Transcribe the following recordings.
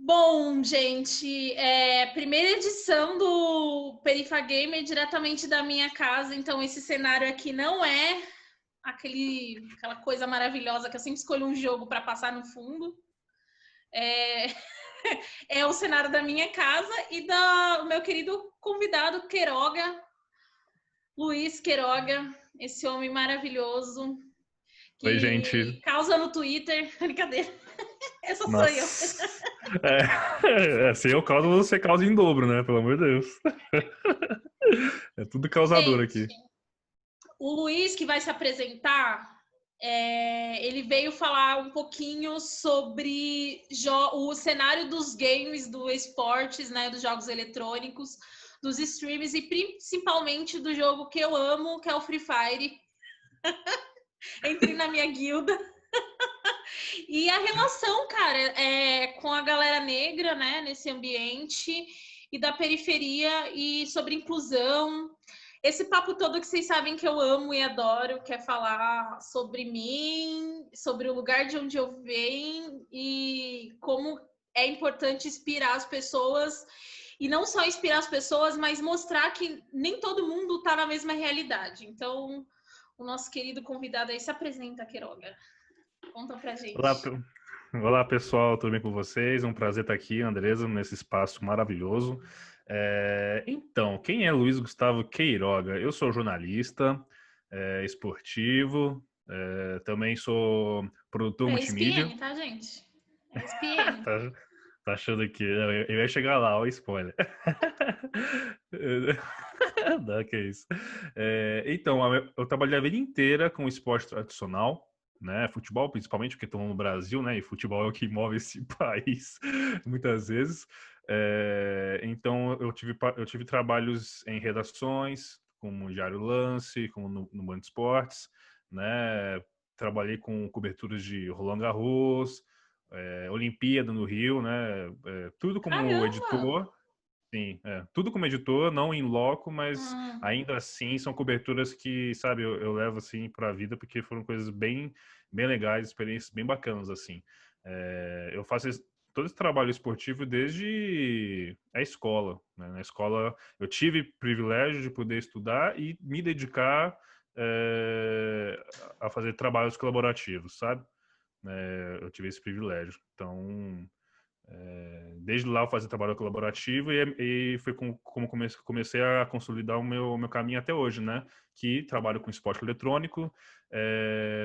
Bom, gente, primeira edição do Perifa Gamer diretamente da minha casa, então esse cenário aqui não é aquela coisa maravilhosa que eu sempre escolho um jogo para passar no fundo. É, é o cenário da minha casa e do meu querido convidado Queiroga, Luiz Queiroga, esse homem maravilhoso Oi, gente. que causa no Twitter. Brincadeira, essa sou eu. Nossa. Se eu causo, você causa em dobro, né? Pelo amor de Deus. É tudo causador Gente, aqui. o Luiz, que vai se apresentar, ele veio falar um pouquinho sobre o cenário dos games, do esportes, né, dos jogos eletrônicos, dos streams e principalmente do jogo que eu amo, que é o Free Fire. Entrei na minha guilda. E a relação, cara, com a galera negra, né, nesse ambiente e da periferia e sobre inclusão. Esse papo todo que vocês sabem que eu amo e adoro, que é falar sobre mim, sobre o lugar de onde eu venho e como é importante inspirar as pessoas. E não só inspirar as pessoas, mas mostrar que nem todo mundo está na mesma realidade. Então, o nosso querido convidado aí se apresenta, Queiroga. Conta pra Olá, gente. olá, pessoal, tudo bem com vocês? Um prazer estar aqui, Andresa, nesse espaço maravilhoso. Então, quem é Luiz Gustavo Queiroga? Eu sou jornalista, esportivo, também sou produtor É multimídia. ESPN, tá, gente? É ESPN. Tá, tá achando que eu ia chegar lá, ó, spoiler. Não, que isso. Então, eu trabalhei a vida inteira com esporte tradicional, né? Futebol, principalmente, porque estou no Brasil, né? E futebol é o que move esse país, muitas vezes. Então, eu tive trabalhos em redações, como o Diário Lance, como no Band Esportes, né? Trabalhei com coberturas de Roland Garros, Olimpíada no Rio, né? Tudo como Caramba! editor. Sim, tudo como editor, não em loco, mas Hum, ainda assim são coberturas que, sabe, eu levo assim para a vida porque foram coisas bem, bem legais, experiências bem bacanas assim. Eu faço todo esse trabalho esportivo desde a escola, né? Na escola eu tive privilégio de poder estudar e me dedicar a fazer trabalhos colaborativos, sabe? Eu tive esse privilégio. Então, desde lá eu fazia trabalho colaborativo e foi como comecei a consolidar o meu caminho até hoje, né? Que trabalho com esporte eletrônico,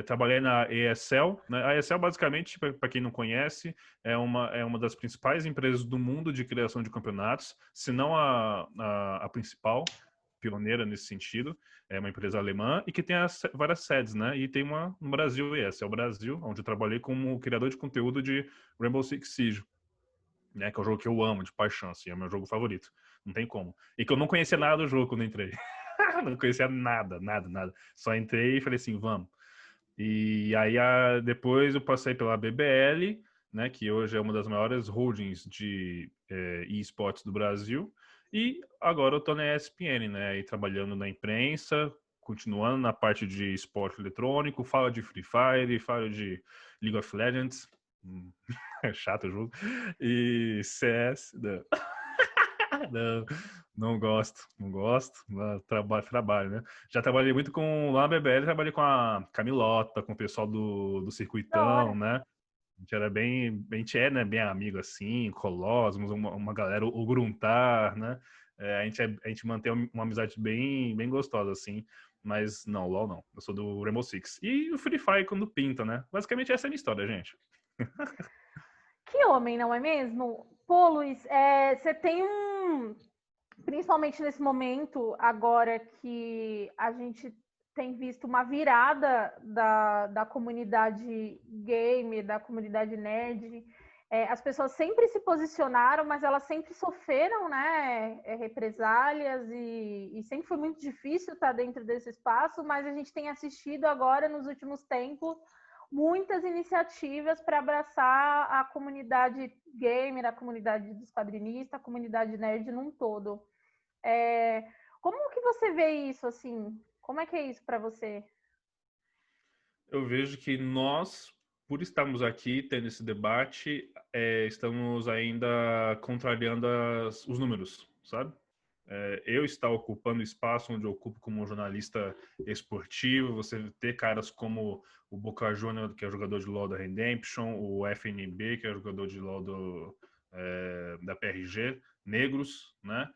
trabalhei na ESL, né? A ESL, basicamente, para quem não conhece, é uma das principais empresas do mundo de criação de campeonatos, se não a principal, pioneira nesse sentido. É uma empresa alemã e que tem várias sedes, né? E tem uma no Brasil, e essa é o Brasil, onde eu trabalhei como criador de conteúdo de Rainbow Six Siege, né? Que é o jogo que eu amo de paixão, assim, é o meu jogo favorito. Não tem como. E que eu não conhecia nada do jogo quando entrei. Não conhecia nada, nada, nada. Só entrei e falei assim, vamos. E aí depois eu passei pela BBL, né? Que hoje é uma das maiores holdings de esportes do Brasil. E agora eu tô na ESPN, né? Aí trabalhando na imprensa, continuando na parte de esporte eletrônico, fala de Free Fire, fala de League of Legends. É chato o jogo. E CS. Não, não, não gosto, não gosto. Trabalho, né? Já trabalhei muito com. Lá na BBL, trabalhei com a Camilota, com o pessoal do da Circuitão, hora. né? A gente era a gente é, né, bem amigo assim, Colosmos, uma galera, o Gruntar, né? A gente mantém uma amizade bem, bem gostosa, assim. Mas não, LOL não. Eu sou do Rainbow Six. E o Free Fire quando pinta, né? Basicamente essa é a minha história, gente. Que homem, não é mesmo? Pô, Luiz, você tem principalmente nesse momento, agora que a gente tem visto uma virada da comunidade gamer, da comunidade nerd, as pessoas sempre se posicionaram, mas elas sempre sofreram, né, represálias e sempre foi muito difícil estar dentro desse espaço, mas a gente tem assistido agora, nos últimos tempos, muitas iniciativas para abraçar a comunidade gamer, a comunidade dos quadrinistas, a comunidade nerd num todo. Como que você vê isso, assim? Como é que é isso para você? Eu vejo que nós, por estarmos aqui tendo esse debate, estamos ainda contrariando os números, sabe? Eu estar ocupando o espaço onde eu ocupo como jornalista esportivo, você ter caras como o Boca Juniors, que é jogador de LoL da Redemption, o FNB, que é jogador de LoL da PRG, negros, né?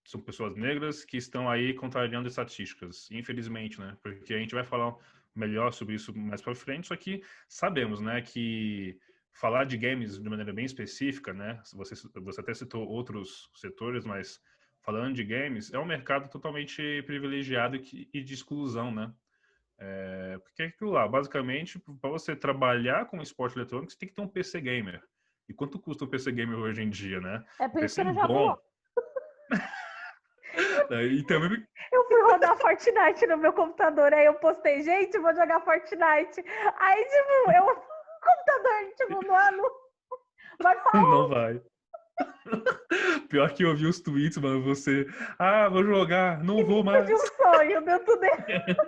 São pessoas negras que estão aí contrariando estatísticas, infelizmente, né? Porque a gente vai falar melhor sobre isso mais para frente, só que sabemos, né, que falar de games de maneira bem específica, né? Você até citou outros setores, mas falando de games, é um mercado totalmente privilegiado e de exclusão, né? Porque é aquilo lá, basicamente, para você trabalhar com esporte eletrônico, você tem que ter um PC gamer. E quanto custa um PC gamer hoje em dia, né? É Um por isso que PC eu não jogo bom. LOL. E também Eu fui rodar Fortnite no meu computador, aí eu postei, gente, vou jogar Fortnite. Aí, tipo, o computador, tipo, mano, vai falar. não vai. Pior que eu vi os tweets, mano, vou jogar, não vou De um mais. sonho, deu tudo errado.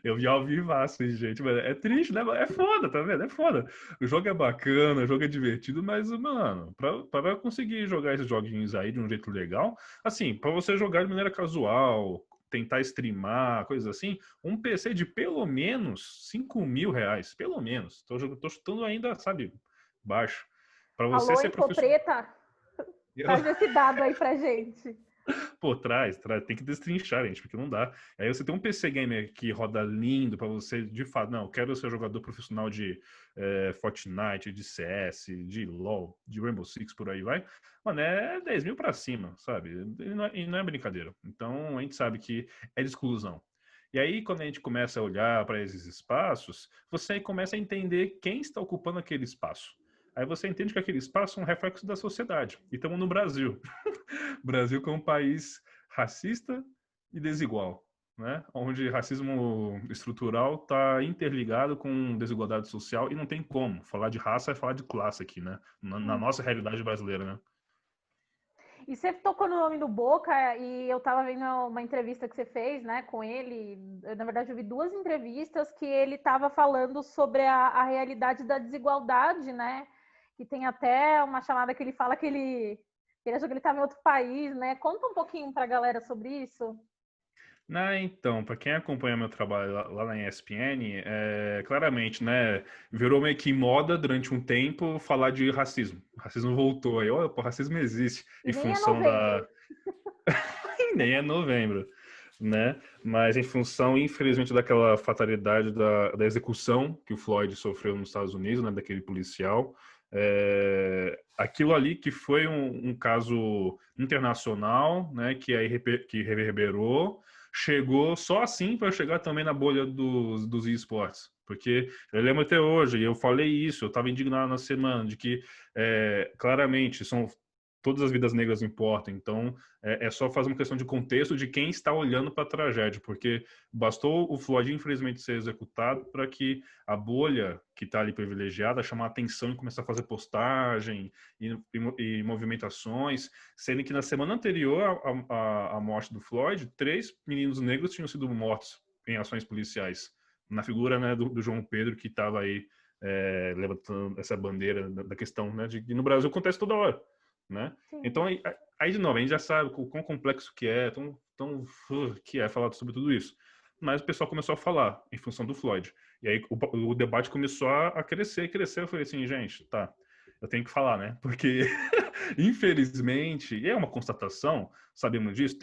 Eu vi ao vivaço, gente, mano, é triste, né? É foda, tá vendo? É foda. O jogo é bacana, o jogo é divertido, mas, mano, pra conseguir jogar esses joguinhos aí de um jeito legal, assim, pra você jogar de maneira casual, tentar streamar, coisas assim, um PC de pelo menos R$ 5.000, pelo menos. Tô chutando ainda, sabe, baixo. Pra você Alô, ser profissional. Infopreta, traz esse dado aí pra gente. Pô, traz, tem que destrinchar, gente, porque não dá. Aí você tem um PC gamer que roda lindo pra você, de fato, não, quero ser jogador profissional de Fortnite, de CS, de LoL, de Rainbow Six, por aí vai. Mano, é 10 mil pra cima, sabe? E não é brincadeira. Então, a gente sabe que é de exclusão. E aí, quando a gente começa a olhar para esses espaços, você começa a entender quem está ocupando aquele espaço. Aí você entende que aquele espaço é um reflexo da sociedade. E estamos no Brasil. Brasil que é um país racista e desigual, né? Onde racismo estrutural está interligado com desigualdade social e não tem como. Falar de raça é falar de classe aqui, né? Na nossa realidade brasileira, né? E você tocou no nome do Boca e eu tava vendo uma entrevista que você fez, né, com ele. Na verdade, eu vi duas entrevistas que ele tava falando sobre a realidade da desigualdade, né? Que tem até uma chamada que ele fala que ele achou que ele estava em outro país, né? Conta um pouquinho para a galera sobre isso. Então, para quem acompanha meu trabalho lá na ESPN, claramente, né, virou meio que moda durante um tempo falar de racismo. O racismo voltou aí, olha, o racismo existe E em nem é função novembro. e nem é novembro, né? Mas em função, infelizmente, daquela fatalidade da execução que o Floyd sofreu nos Estados Unidos, né, daquele policial, aquilo ali que foi um caso internacional, né, que aí que reverberou, chegou só assim para chegar também na bolha dos esportes. Porque eu lembro até hoje, e eu falei isso, eu estava indignado na semana, de que claramente todas as vidas negras importam. Então, é só fazer uma questão de contexto de quem está olhando para a tragédia, porque bastou o Floyd, infelizmente, ser executado para que a bolha que está ali privilegiada chamar atenção e começar a fazer postagem e movimentações, sendo que na semana anterior à morte do Floyd, 3 meninos negros tinham sido mortos em ações policiais, na figura, né, do João Pedro, que estava aí levantando essa bandeira da questão, né, de que no Brasil acontece toda hora, né? Então, aí, de novo, a gente já sabe o quão complexo que é, que é falar sobre tudo isso. Mas o pessoal começou a falar em função do Floyd. E aí o debate começou a crescer. Eu falei assim, gente, tá, eu tenho que falar, né? Porque, infelizmente, e é uma constatação, sabemos disso,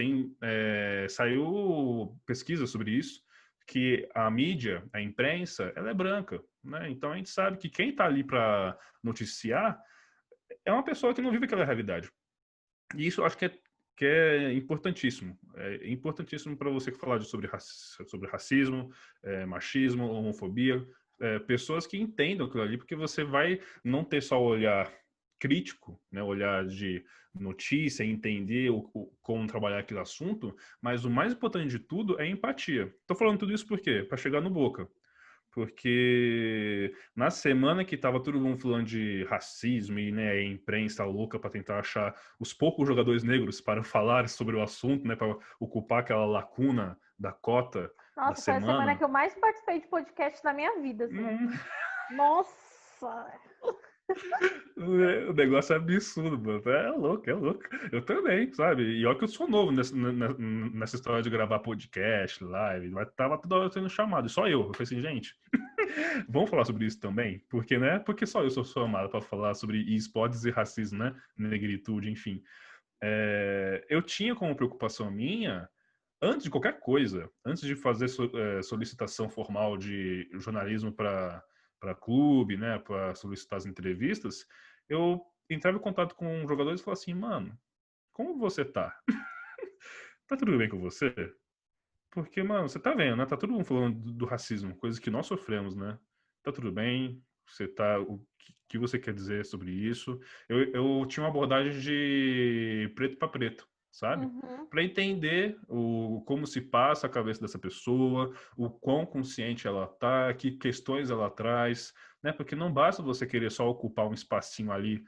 saiu pesquisa sobre isso, que a mídia, a imprensa, ela é branca, né? Então a gente sabe que quem está ali para noticiar é uma pessoa que não vive aquela realidade. E isso eu acho que é importantíssimo. É importantíssimo para você falar sobre racismo, machismo, homofobia. Pessoas que entendam aquilo ali, porque você vai não ter só o olhar crítico, né, olhar de notícia, entender como trabalhar aquele assunto, mas o mais importante de tudo é empatia. Estou falando tudo isso por quê? Para chegar no Boca. Porque na semana que tava todo mundo falando de racismo e, né, a imprensa louca para tentar achar os poucos jogadores negros para falar sobre o assunto, né, para ocupar aquela lacuna da cota Nossa, foi a semana que eu mais participei de podcast na minha vida. Assim. Nossa! O negócio é absurdo, mano. É louco, é louco. Eu também, sabe? E olha que eu sou novo nessa história de gravar podcast, live, mas tava toda hora sendo chamado, só eu. Eu falei assim, gente, vamos falar sobre isso também? Porque, né? Porque só eu sou chamado para falar sobre esportes e racismo, né? Negritude, enfim. Eu tinha como preocupação minha, antes de qualquer coisa, antes de fazer solicitação formal de jornalismo para clube, né, para solicitar as entrevistas, eu entrava em contato com jogadores e falava assim, mano, como você tá? Tá tudo bem com você? Porque, mano, você tá vendo, né? Tá todo mundo falando do racismo, coisas que nós sofremos, né? Tá tudo bem? Você tá... O que você quer dizer sobre isso? Eu tinha uma abordagem de preto para preto, sabe? Uhum. Para entender como se passa a cabeça dessa pessoa, o quão consciente ela tá, que questões ela traz, né? Porque não basta você querer só ocupar um espacinho ali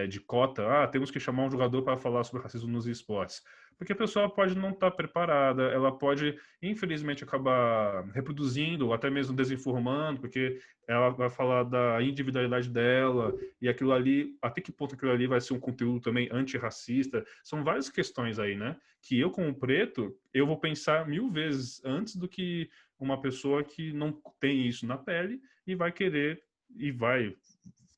de cota. Ah, temos que chamar um jogador para falar sobre racismo nos esportes. Porque a pessoa pode não estar preparada, ela pode, infelizmente, acabar reproduzindo ou até mesmo desinformando, porque ela vai falar da individualidade dela e aquilo ali, até que ponto aquilo ali vai ser um conteúdo também antirracista. São várias questões aí, né? Que eu, como preto, eu vou pensar 1000 vezes antes do que uma pessoa que não tem isso na pele e vai querer e vai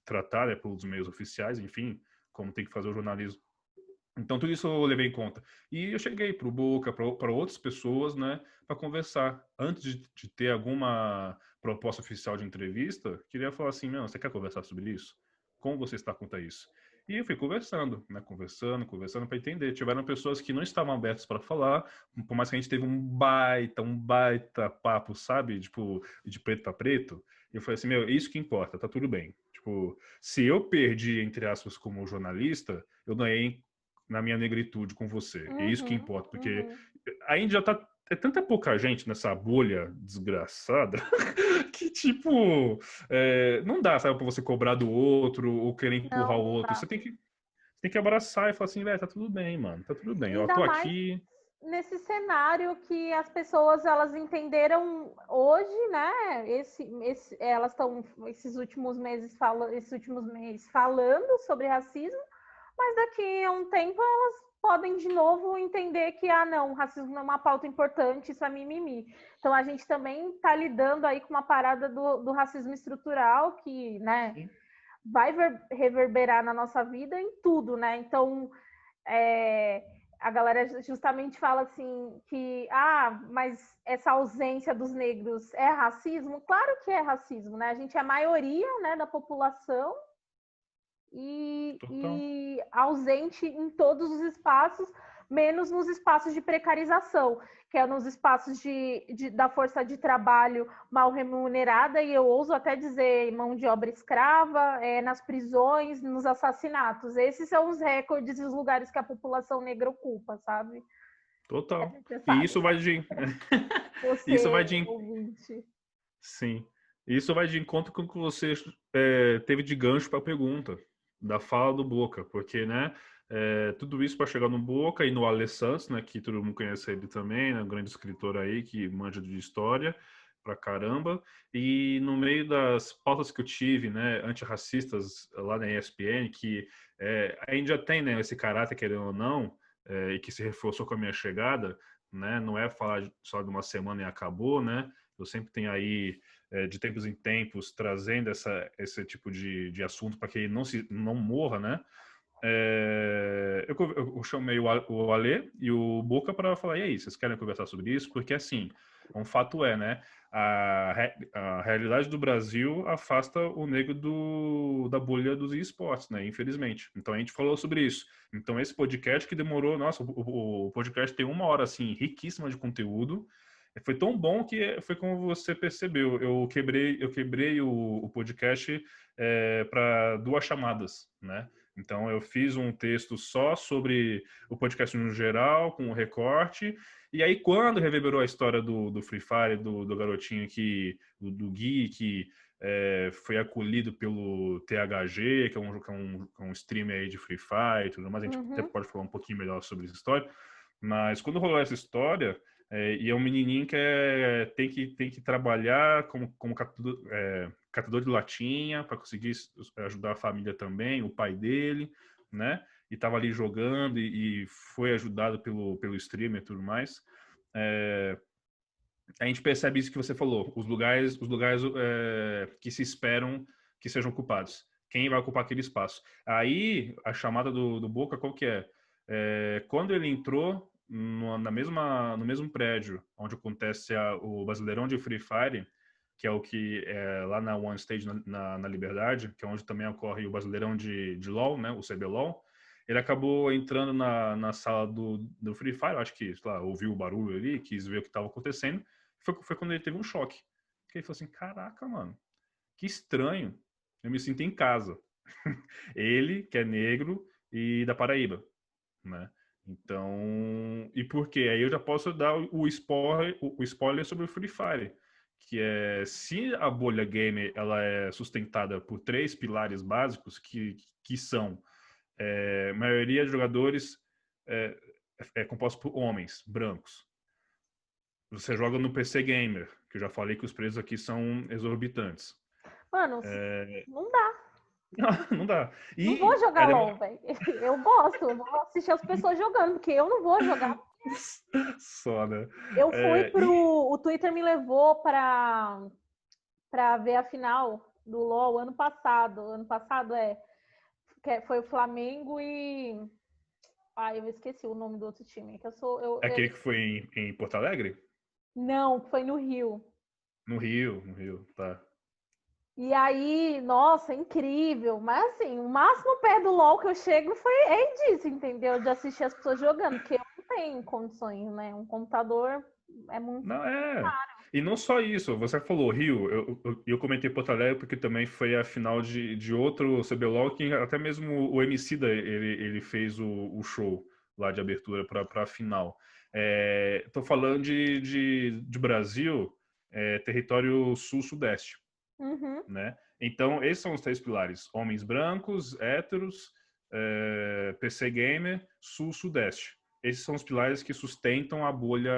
tratar, né, pelos meios oficiais, enfim, como tem que fazer o jornalismo. Então, tudo isso eu levei em conta. E eu cheguei para o Boca, para outras pessoas, né, para conversar. Antes de ter alguma proposta oficial de entrevista, queria falar assim, meu, você quer conversar sobre isso? Como você está quanto a isso? E eu fui conversando, né, conversando para entender. Tiveram pessoas que não estavam abertas para falar, por mais que a gente teve um baita papo, sabe? Tipo, de preto para preto. E eu falei assim, meu, é isso que importa, tá tudo bem. Tipo, se eu perdi, entre aspas, como jornalista, eu ganhei na minha negritude com você. É isso que importa, porque ainda já tá é tanta pouca gente nessa bolha desgraçada que, tipo, não dá, sabe, pra você cobrar do outro ou querer empurrar Não, o não outro. dá. Você tem que abraçar e falar assim, velho, tá tudo bem, mano, tá tudo bem. Eu Ainda tô mais aqui. nesse cenário que as pessoas elas entenderam hoje, né? Elas estão esses últimos meses falando sobre racismo, mas daqui a um tempo elas podem de novo entender que não, o racismo não é uma pauta importante, isso é mimimi. Então a gente também está lidando aí com uma parada do racismo estrutural que, né, vai reverberar na nossa vida em tudo, né? Então a galera justamente fala assim que mas essa ausência dos negros é racismo? Claro que é racismo, né? A gente é a maioria, né, da população e ausente em todos os espaços, menos nos espaços de precarização, que é nos espaços da força de trabalho mal remunerada, e eu ouso até dizer mão de obra escrava, nas prisões, nos assassinatos. Esses são os recordes e os lugares que a população negra ocupa, sabe? Total. Você E sabe, isso vai de isso vai você, de ouvinte. sim. Isso vai de encontro com o que você teve de gancho para a pergunta da fala do Boca, porque, né, tudo isso para chegar no Boca e no Ale Santos, né, que todo mundo conhece ele também, né, um grande escritor aí que manja de história pra caramba, e no meio das pautas que eu tive, né, antirracistas lá na ESPN, que ainda já tem, né, esse caráter, querendo ou não, e que se reforçou com a minha chegada, né, não é falar só de uma semana e acabou, né, eu sempre tenho aí de tempos em tempos, trazendo esse tipo de assunto para que ele não morra, né? Eu chamei o Ale e o Boca para falar, e aí, vocês querem conversar sobre isso? Porque, assim, um fato né? A realidade do Brasil afasta o negro da bolha dos esportes, né? Infelizmente. Então, a gente falou sobre isso. Então, esse podcast que demorou... Nossa, o podcast tem 1 hora, assim, riquíssima de conteúdo. Foi tão bom que foi como você percebeu. Eu quebrei o podcast para 2 chamadas, né? Então, eu fiz um texto só sobre o podcast no geral, com o recorte. E aí, quando reverberou a história do Free Fire, do garotinho do Gui, que foi acolhido pelo THG, que é um streamer aí de Free Fire e tudo mais, a gente até pode falar um pouquinho melhor sobre essa história. Mas quando rolou essa história, E é um menininho que tem que trabalhar como catador de latinha para conseguir ajudar a família também, o pai dele, né? E estava ali jogando e foi ajudado pelo streamer e tudo mais. A gente percebe isso que você falou, os lugares que se esperam que sejam ocupados. Quem vai ocupar aquele espaço? Aí, a chamada do Boca, qual que é? Quando ele entrou no mesmo prédio onde acontece o Brasileirão de Free Fire, que é o que é lá na One Stage, na Liberdade, que é onde também ocorre o Brasileirão de LoL, né, o CBLOL, ele acabou entrando na sala do Free Fire, acho que, sei lá, ouviu o barulho ali, quis ver o que estava acontecendo, foi quando ele teve um choque. Porque ele falou assim, caraca, mano, que estranho, eu me sinto em casa. Ele, que é negro e da Paraíba, né? Então, e por quê? Aí eu já posso dar o spoiler sobre o Free Fire, que é, se a bolha gamer ela é sustentada por 3 pilares básicos, que são, a maioria de jogadores é composto por homens, brancos. Você joga no PC Gamer, que eu já falei que os preços aqui são exorbitantes. Mano, não dá. Não dá. Não vou jogar LOL, velho. Eu gosto, eu vou assistir as pessoas jogando, porque eu não vou jogar. Só, né? Eu fui o Twitter me levou pra ver a final do LOL ano passado. Ano passado foi o Flamengo e... eu esqueci o nome do outro time. Aquele que foi em Porto Alegre? Não, foi no Rio. No Rio, tá. E aí, nossa, incrível. Mas assim, o máximo pé do LOL que eu chego disso, entendeu? De assistir as pessoas jogando, porque eu não tenho condições, né? Um computador é muito caro. E não só isso, você falou Rio, eu comentei Porto Alegre porque também foi a final de outro CBLOL, que até mesmo o Emicida, ele fez o show lá de abertura para a final. Tô falando de Brasil, território sul-sudeste. Uhum. Né? Então, esses são os 3 pilares: homens brancos, héteros, PC gamer, sul-sudeste. Esses são os pilares que sustentam a bolha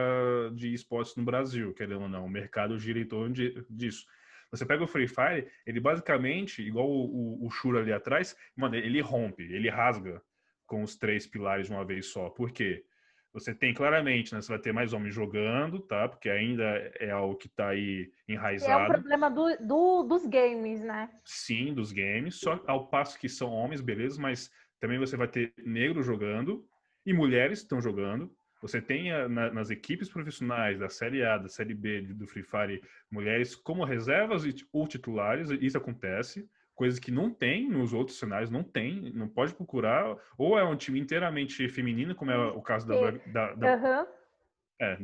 de esportes no Brasil, querendo ou não. O mercado gira em torno disso. Você pega o Free Fire, ele basicamente, igual o Shura ali atrás, mano, ele rompe, ele rasga com os 3 pilares de uma vez só. Por quê? Você tem claramente, né? Você vai ter mais homens jogando, tá? Porque ainda é algo que tá aí enraizado. É um problema dos games, né? Sim, dos games. Só ao passo que são homens, beleza, mas também você vai ter negros jogando e mulheres estão jogando. Você tem nas equipes profissionais da Série A, da Série B, do Free Fire, mulheres como reservas ou titulares. Isso acontece. Coisas que não tem nos outros cenários, não tem, não pode procurar. Ou é um time inteiramente feminino, como é o caso da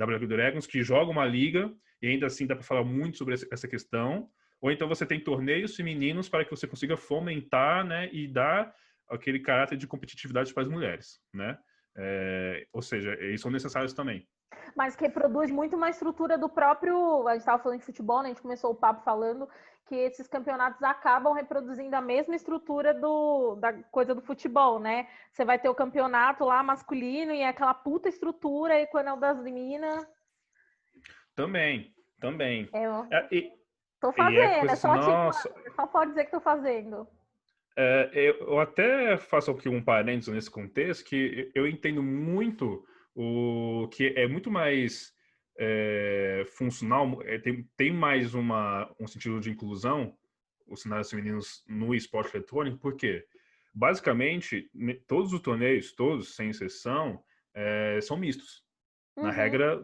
Black Dragons, que joga uma liga e ainda assim dá para falar muito sobre essa questão. Ou então você tem torneios femininos para que você consiga fomentar, né, e dar aquele caráter de competitividade para as mulheres, né? Ou seja, eles são necessários também. Mas que reproduz muito uma estrutura do próprio... A gente estava falando de futebol, né? A gente começou o papo falando que esses campeonatos acabam reproduzindo a mesma estrutura da coisa do futebol, né? Você vai ter o campeonato lá masculino e é aquela puta estrutura, e quando é o das meninas... Também. Tô fazendo, nossa, só pode dizer que tô fazendo. Eu até faço aqui um parênteses nesse contexto, que eu entendo muito o que é muito mais funcional, tem mais um sentido de inclusão, os cenários femininos no esporte eletrônico, porque basicamente todos os torneios, todos, sem exceção, são mistos. Na regra,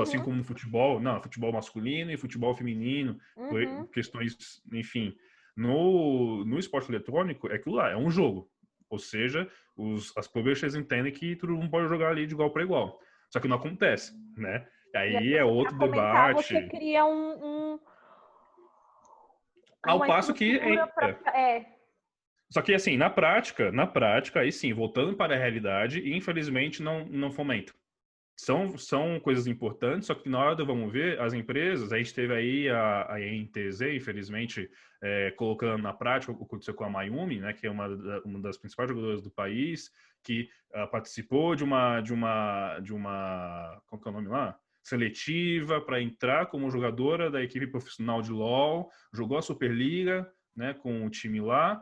assim como no futebol, não, futebol masculino e futebol feminino, por questões, enfim. No esporte eletrônico, é aquilo lá, é um jogo. Ou seja, as publishers entendem que todo mundo pode jogar ali de igual para igual. Só que não acontece, né? Aí é outro debate. Você cria ao passo que... Só que, assim, na prática, aí sim, voltando para a realidade, infelizmente não fomenta. são coisas importantes, só que na hora do vamos ver, as empresas, a gente teve aí a NTZ, infelizmente, colocando na prática o que aconteceu com a Mayumi, né, que é uma das principais jogadoras do país, que participou de uma, qual que é o nome lá? Seletiva para entrar como jogadora da equipe profissional de LoL, jogou a Superliga, né, com o time lá,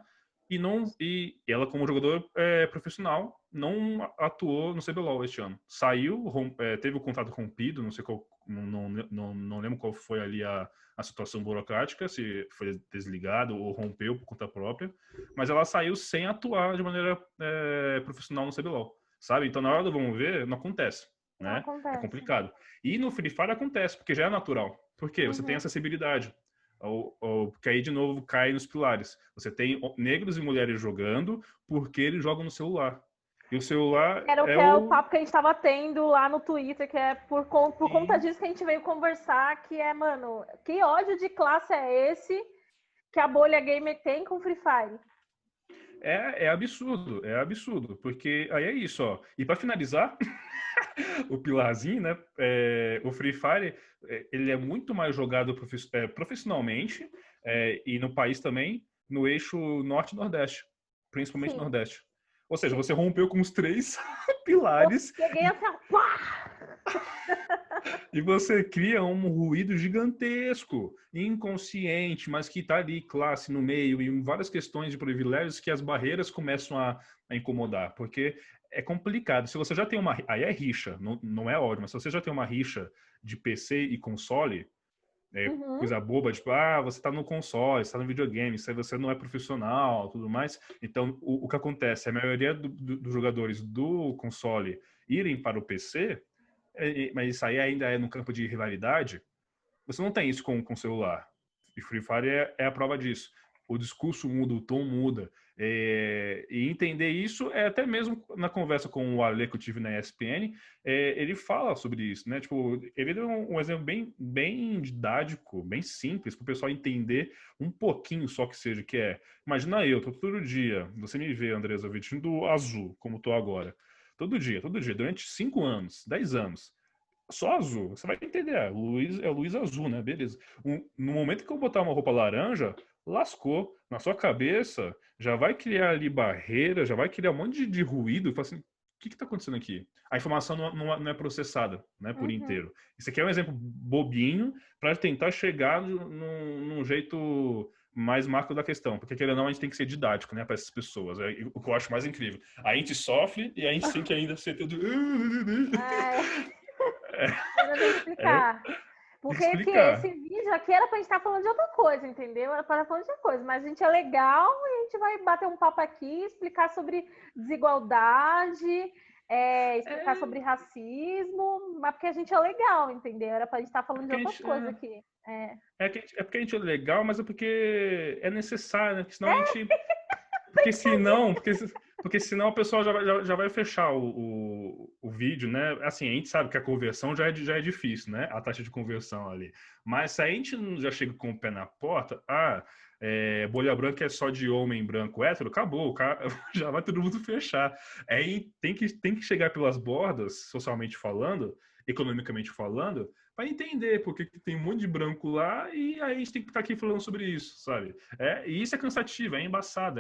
e ela, como jogadora profissional, não atuou no CBLOL este ano. Saiu, teve o contrato rompido, não sei qual, não lembro qual foi ali a situação burocrática, se foi desligado ou rompeu por conta própria, mas ela saiu sem atuar de maneira profissional no CBLOL, sabe? Então, na hora do vamos ver, não acontece, né? Acontece. É complicado. E no Free Fire acontece, porque já é natural. Por quê? Você tem Uhum. acessibilidade. Porque aí, de novo, cai nos pilares. Você tem negros e mulheres jogando porque eles jogam no celular. E o celular Era o que é o papo que a gente tava tendo lá no Twitter, que é por conta disso que a gente veio conversar, que é, mano, que ódio de classe é esse que a bolha gamer tem com Free Fire? É absurdo, porque aí é isso, ó. E para finalizar, o pilarzinho, né? O Free Fire, ele é muito mais jogado profissionalmente e no país também, no eixo norte-nordeste, principalmente Sim. nordeste. Ou seja, você rompeu com os 3 pilares. Eu cheguei assim, pá! E você cria um ruído gigantesco, inconsciente, mas que está ali, classe no meio, e várias questões de privilégios que as barreiras começam a incomodar, porque é complicado. Se você já tem uma... Aí é rixa, não é ódio, mas se você já tem uma rixa de PC e console, coisa boba, tipo, você está no console, você está no videogame, você não é profissional, tudo mais. Então, o que acontece? A maioria dos jogadores do console irem para o PC, mas isso aí ainda é no campo de rivalidade, você não tem isso com o celular. E Free Fire é a prova disso. O discurso muda, o tom muda. E entender isso é até mesmo na conversa com o Ale que eu tive na ESPN, ele fala sobre isso, né? Tipo, ele deu um exemplo bem didático, bem simples, para o pessoal entender um pouquinho só que seja, que imagina tô todo dia, você me vê, Andresa, vestindo azul, como tô agora. Todo dia, durante 5 anos, 10 anos. Só azul, você vai entender. Luz azul, né? Beleza. No momento que eu botar uma roupa laranja, lascou. Na sua cabeça, já vai criar ali barreira, já vai criar um monte de ruído. E fala assim: o que está acontecendo aqui? A informação não é processada, né, por inteiro. Isso aqui é um exemplo bobinho para tentar chegar num jeito mais macro da questão. Porque, querendo ou não, a gente tem que ser didático, né, para essas pessoas. É o que eu acho mais incrível. A gente sofre e a gente tem que ainda ser tudo. Ainda tem que explicar. Porque esse vídeo aqui era pra gente estar falando de outra coisa, entendeu? Era para falar de outra coisa, mas a gente é legal e a gente vai bater um papo aqui, explicar sobre desigualdade, explicar sobre racismo, mas porque a gente é legal, entendeu? Era pra gente estar falando de outra coisa aqui. Porque a gente é legal, mas é porque é necessário, né? Porque senão a gente... Porque senão o pessoal já vai fechar o vídeo, né? Assim, a gente sabe que a conversão já é difícil, né? A taxa de conversão ali. Mas se a gente já chega com o pé na porta, bolha branca é só de homem branco hétero, acabou, o cara, já vai todo mundo fechar. Aí tem que chegar pelas bordas, socialmente falando, economicamente falando, para entender porque tem um monte de branco lá e aí a gente tem que estar aqui falando sobre isso, sabe? E isso é cansativo, é embaçado,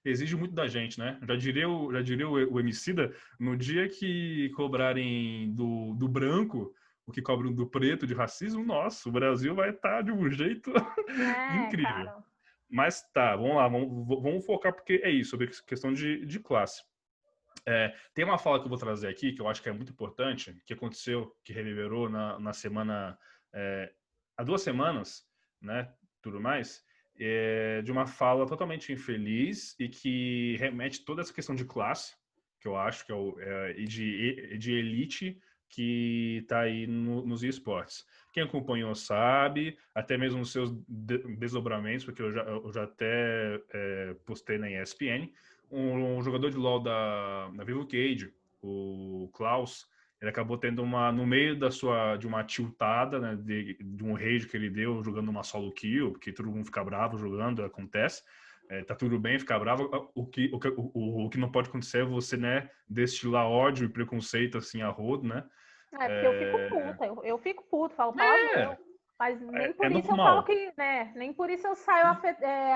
exige muito da gente, né? Já diria o Emicida, no dia que cobrarem do branco o que cobram do preto de racismo, nossa, o Brasil vai estar de um jeito incrível. Cara. Mas tá, vamos lá, vamos focar porque é isso, sobre questão de classe. Tem uma fala que eu vou trazer aqui, que eu acho que é muito importante, que aconteceu, que reverberou na semana, há 2 semanas, né, tudo mais, de uma fala totalmente infeliz e que remete toda essa questão de classe, que eu acho que e de elite que está aí nos esportes. Quem acompanhou sabe, até mesmo os seus desdobramentos, porque eu já até postei na ESPN, um jogador de LoL da Vivo Cage, o Klaus, ele acabou tendo no meio de uma tiltada, né, de um rage que ele deu jogando uma solo kill, porque todo mundo fica bravo jogando, acontece. tá tudo bem ficar bravo. O que não pode acontecer é você, né, destilar ódio e preconceito, assim, a rodo, né? Porque eu fico puta, eu fico puto, falo palavrão. Mas nem por isso eu normal. falo que, né? Nem por isso eu saio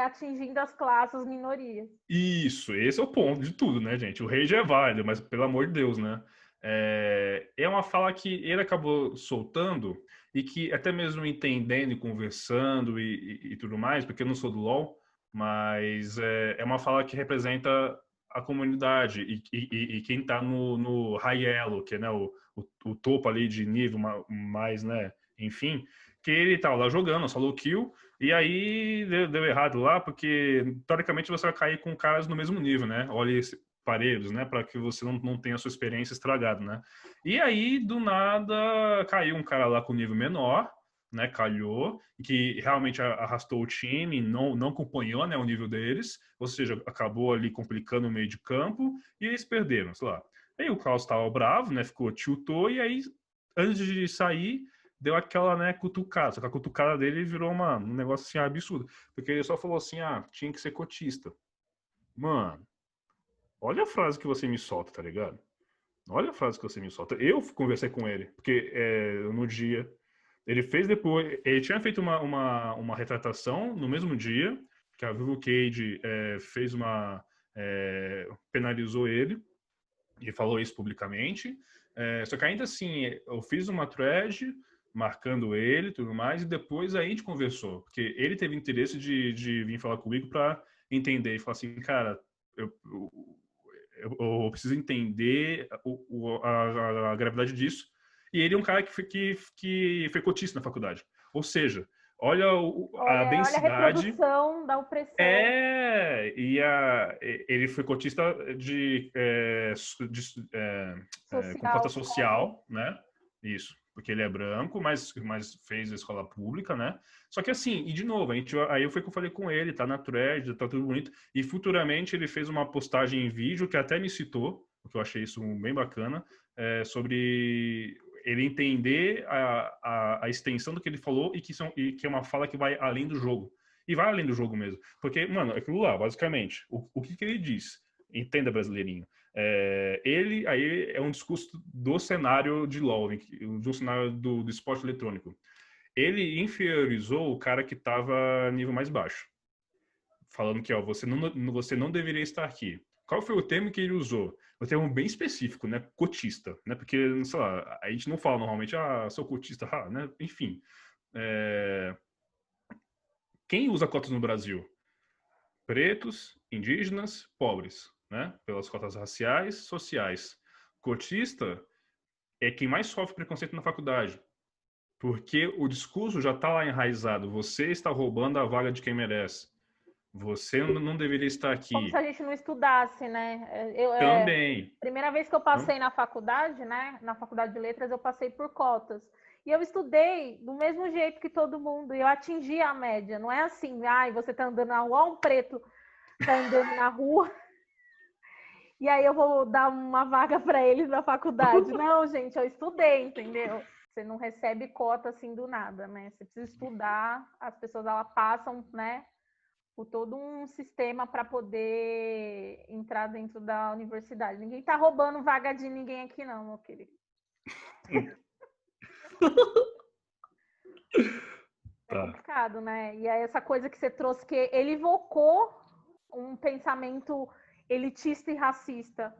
atingindo as classes, as minorias. Isso, esse é o ponto de tudo, né, gente? O rage é válido, mas pelo amor de Deus, né? É uma fala que ele acabou soltando e que até mesmo entendendo e conversando e tudo mais, porque eu não sou do LoL, mas é uma fala que representa a comunidade e quem tá no high elo, que é, né, o topo ali de nível mais, né, enfim, que ele tá lá jogando, solo kill, e aí deu errado lá, porque teoricamente você vai cair com caras no mesmo nível, né? Olha esse parelhos, né? Para que você não tenha a sua experiência estragada, né? E aí, do nada, caiu um cara lá com nível menor, né? Calhou, que realmente arrastou o time, não acompanhou, né, o nível deles, ou seja, acabou ali complicando o meio de campo, e eles perderam, sei lá. Aí o Klaus estava bravo, né? Ficou, tiltou, e aí, antes de sair, deu aquela, né, cutucada. Só que a cutucada dele virou um negócio assim absurdo. Porque ele só falou assim, tinha que ser cotista. Mano, olha a frase que você me solta, tá ligado? Olha a frase que você me solta. Eu conversei com ele, porque no dia... Ele fez depois... Ele tinha feito uma retratação no mesmo dia, que a Vivo Cage fez penalizou ele, e falou isso publicamente. Só que ainda assim, eu fiz uma thread marcando ele e tudo mais, e depois a gente conversou, porque ele teve interesse de vir falar comigo para entender e falar assim, cara, eu preciso entender a gravidade disso. E ele é um cara que foi cotista na faculdade. Ou seja, olha a Olha a densidade. reprodução da opressão. Ele foi cotista de comporta social, né? Isso, porque ele é branco, mas fez a escola pública, né? Só que assim, e de novo, aí foi que eu falei com ele, tá na thread, tá tudo bonito, e futuramente ele fez uma postagem em vídeo que até me citou, porque eu achei isso bem bacana, sobre ele entender a extensão do que ele falou e que é uma fala que vai além do jogo. E vai além do jogo mesmo. Porque, mano, aquilo lá, basicamente, o que ele diz? Entenda, brasileirinho. Ele aí é um discurso do cenário de LoL, do cenário do esporte eletrônico. Ele inferiorizou o cara que estava nível mais baixo. Falando que, você não deveria estar aqui. Qual foi o termo que ele usou? O termo bem específico, né? Cotista, né? Porque, sei lá, a gente não fala normalmente, sou cotista, né? Enfim. Quem usa cotas no Brasil? Pretos, indígenas, pobres, né? Pelas cotas raciais, sociais. Cotista é quem mais sofre preconceito na faculdade, porque o discurso já está lá enraizado. Você está roubando a vaga de quem merece. Você não deveria estar aqui. Como se a gente não estudasse, né? Também. Primeira vez que eu passei na faculdade, né? Na faculdade de letras, eu passei por cotas. E eu estudei do mesmo jeito que todo mundo. E eu atingi a média. Não é assim, você tá andando na rua, um preto tá andando na rua. E aí eu vou dar uma vaga para eles na faculdade. Não, gente, eu estudei, entendeu? Você não recebe cota assim do nada, né? Você precisa estudar. As pessoas, elas passam, né? Por todo um sistema para poder entrar dentro da universidade. Ninguém tá roubando vaga de ninguém aqui, não, meu querido. É complicado, né? E aí essa coisa que você trouxe, que ele evocou um pensamento elitista e racista.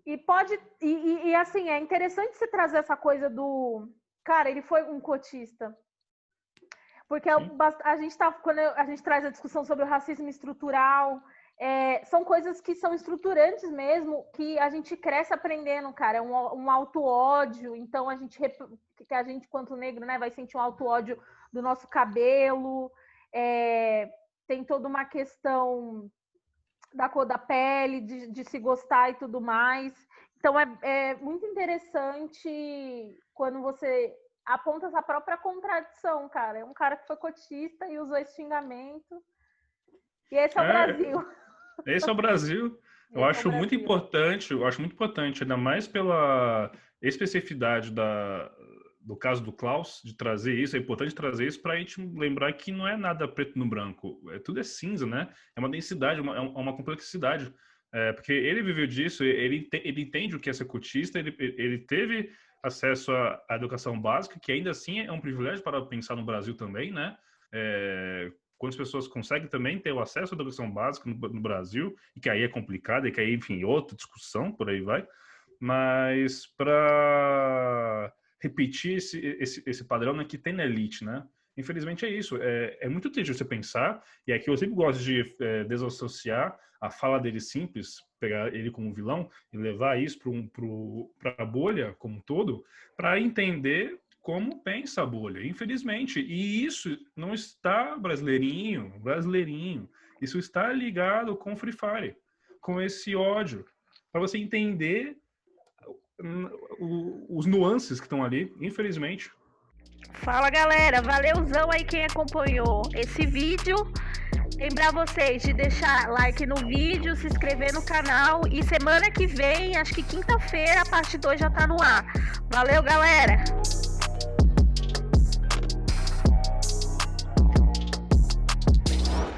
E assim, é interessante você trazer essa coisa do... Cara, ele foi um cotista. Porque quando a gente traz a discussão sobre o racismo estrutural, são coisas que são estruturantes mesmo, que a gente cresce aprendendo, cara. É um auto-ódio. Então, a gente, quanto negro, né, vai sentir um auto-ódio do nosso cabelo. Tem toda uma questão da cor da pele, de se gostar e tudo mais. Então, é muito interessante quando você aponta essa própria contradição, cara. É um cara que foi cotista e usou esse xingamento. E esse é o Brasil. Esse é o Brasil. Eu acho muito importante, ainda mais pela especificidade do caso do Klaus, de trazer isso, é importante trazer isso para a gente lembrar que não é nada preto no branco, tudo é cinza, né? É uma densidade, uma complexidade. Porque ele viveu disso, ele entende o que é ser cotista, ele teve acesso à educação básica, que ainda assim é um privilégio para pensar no Brasil também, né? Quando as pessoas conseguem também ter o acesso à educação básica no Brasil, e que aí é complicado, e que aí, enfim, outra discussão, por aí vai, mas para repetir esse padrão, né, que tem na elite, né? Infelizmente é isso. É muito triste você pensar, e aqui eu sempre gosto de desassociar a fala dele simples, pegar ele como vilão e levar isso para a bolha como um todo, para entender como pensa a bolha, infelizmente. E isso não está brasileirinho, isso está ligado com Free Fire, com esse ódio, para você entender os nuances que estão ali, infelizmente. Fala, galera, valeuzão aí quem acompanhou esse vídeo. Lembrar vocês de deixar like no vídeo, se inscrever no canal, e semana que vem, acho que quinta-feira, a parte 2 já tá no ar. Valeu, galera!